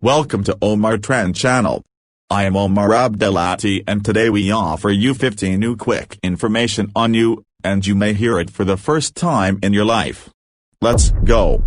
Welcome to Omar Trend Channel. I am Omar Abdel-Aty and today we offer you 15 new quick information on you, and you may hear it for the first time in your life. Let's go.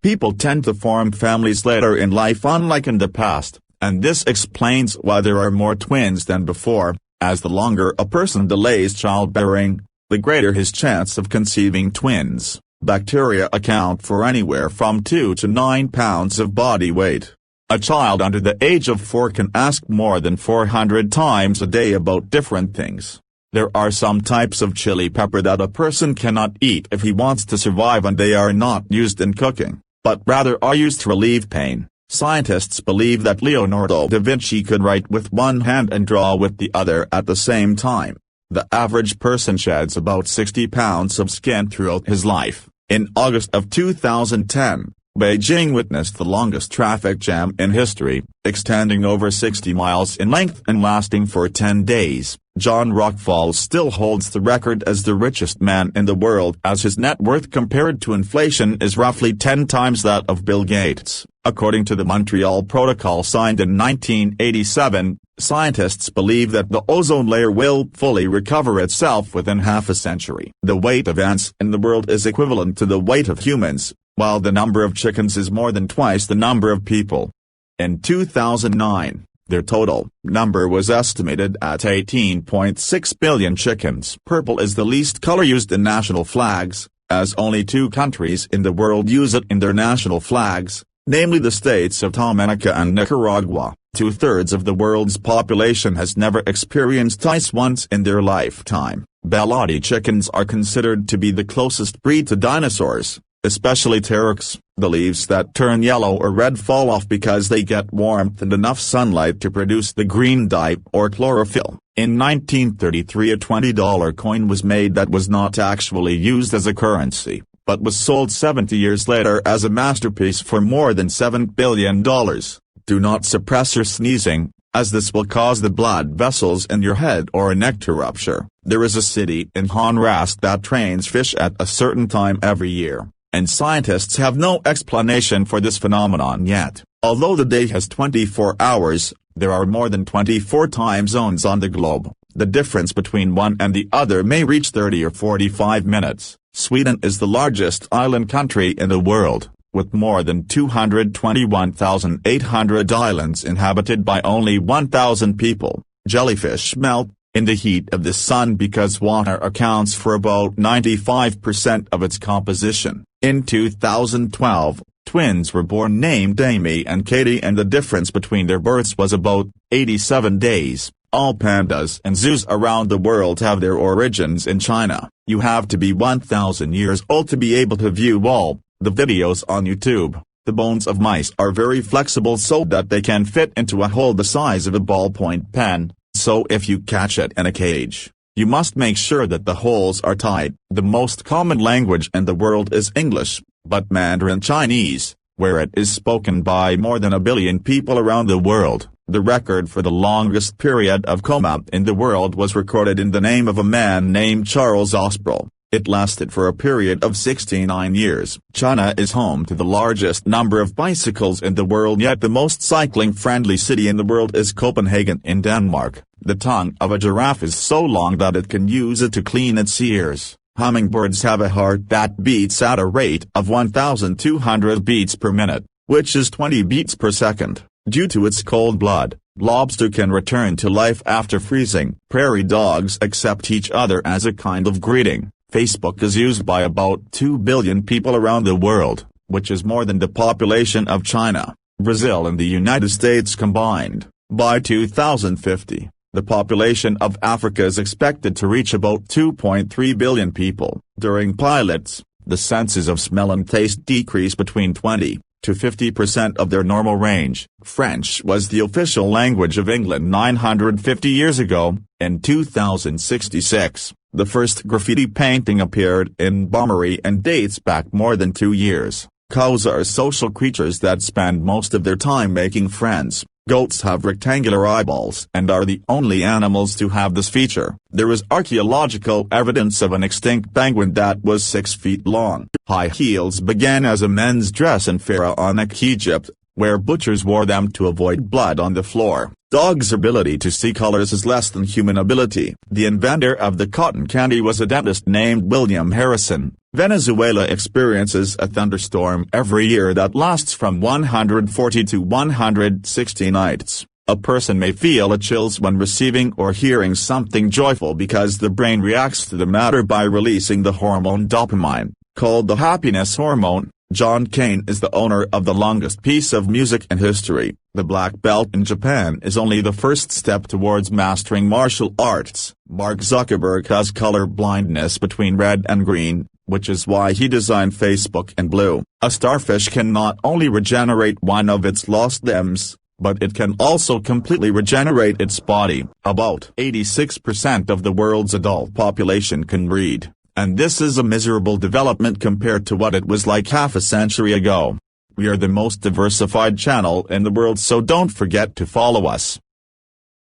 People tend to form families later in life unlike in the past, and this explains why there are more twins than before, as the longer a person delays childbearing, the greater his chance of conceiving twins. Bacteria account for anywhere from 2 to 9 pounds of body weight. A child under the age of 4 can ask more than 400 times a day about different things. There are some types of chili pepper that a person cannot eat if he wants to survive, and they are not used in cooking, but rather are used to relieve pain. Scientists believe that Leonardo da Vinci could write with one hand and draw with the other at the same time. The average person sheds about 60 pounds of skin throughout his life. In August of 2010, Beijing witnessed the longest traffic jam in history, extending over 60 miles in length and lasting for 10 days. John Rockwell still holds the record as the richest man in the world, as his net worth compared to inflation is roughly 10 times that of Bill Gates. According to the Montreal Protocol signed in 1987, scientists believe that the ozone layer will fully recover itself within half a century. The weight of ants in the world is equivalent to the weight of humans, while the number of chickens is more than twice the number of people. In 2009, their total number was estimated at 18.6 billion chickens. Purple is the least color used in national flags, as only 2 countries in the world use it in their national flags, namely the states of Dominica and Nicaragua. 2/3 of the world's population has never experienced ice once in their lifetime. Abdel-Aty chickens are considered to be the closest breed to dinosaurs, especially T-Rex. The leaves that turn yellow or red fall off because they get warmth and enough sunlight to produce the green dye or chlorophyll. In 1933 a $20 coin was made that was not actually used as a currency, but was sold 70 years later as a masterpiece for more than $7 billion. Do not suppress your sneezing, as this will cause the blood vessels in your head or neck to rupture. There is a city in Honduras that trains fish at a certain time every year, and scientists have no explanation for this phenomenon yet. Although the day has 24 hours, there are more than 24 time zones on the globe. The difference between one and the other may reach 30 or 45 minutes. Sweden is the largest island country in the world, with more than 221,800 islands inhabited by only 1,000 people. Jellyfish melt in the heat of the sun because water accounts for about 95% of its composition. In 2012, twins were born named Amy and Katie, and the difference between their births was about 87 days. All pandas and zoos around the world have their origins in China. You have to be 1,000 years old to be able to view all the videos on YouTube. The bones of mice are very flexible so that they can fit into a hole the size of a ballpoint pen, so if you catch it in a cage, you must make sure that the holes are tight. The most common language in the world is English, but Mandarin Chinese, where it is spoken by more than 1 billion people around the world. The record for the longest period of coma in the world was recorded in the name of a man named Charles Aspral. It lasted for a period of 69 years. China is home to the largest number of bicycles in the world, yet the most cycling-friendly city in the world is Copenhagen in Denmark. The tongue of a giraffe is so long that it can use it to clean its ears. Hummingbirds have a heart that beats at a rate of 1,200 beats per minute, which is 20 beats per second. Due to its cold blood, lobster can return to life after freezing. Prairie dogs accept each other as a kind of greeting. Facebook is used by about 2 billion people around the world, which is more than the population of China, Brazil and the United States combined. By 2050, the population of Africa is expected to reach about 2.3 billion people. During pilots, the senses of smell and taste decrease between 20 to 50% of their normal range. French was the official language of England 950 years ago. In 2066, the first graffiti painting appeared in Bombery and dates back more than 2 years. Cows are social creatures that spend most of their time making friends. Goats have rectangular eyeballs and are the only animals to have this feature. There is archaeological evidence of an extinct penguin that was 6 feet long. High heels began as a men's dress in Pharaonic Egypt, where butchers wore them to avoid blood on the floor. Dogs' ability to see colors is less than human ability. The inventor of the cotton candy was a dentist named William Harrison. Venezuela experiences a thunderstorm every year that lasts from 140 to 160 nights. A person may feel a chills when receiving or hearing something joyful because the brain reacts to the matter by releasing the hormone dopamine, called the happiness hormone. John Kane is the owner of the longest piece of music in history. The black belt in Japan is only the first step towards mastering martial arts. Mark Zuckerberg has color blindness between red and green, which is why he designed Facebook in blue. A starfish can not only regenerate one of its lost limbs, but it can also completely regenerate its body. About 86% of the world's adult population can read, and this is a miserable development compared to what it was like half a century ago. We are the most diversified channel in the world, so don't forget to follow us.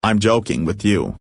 I'm joking with you.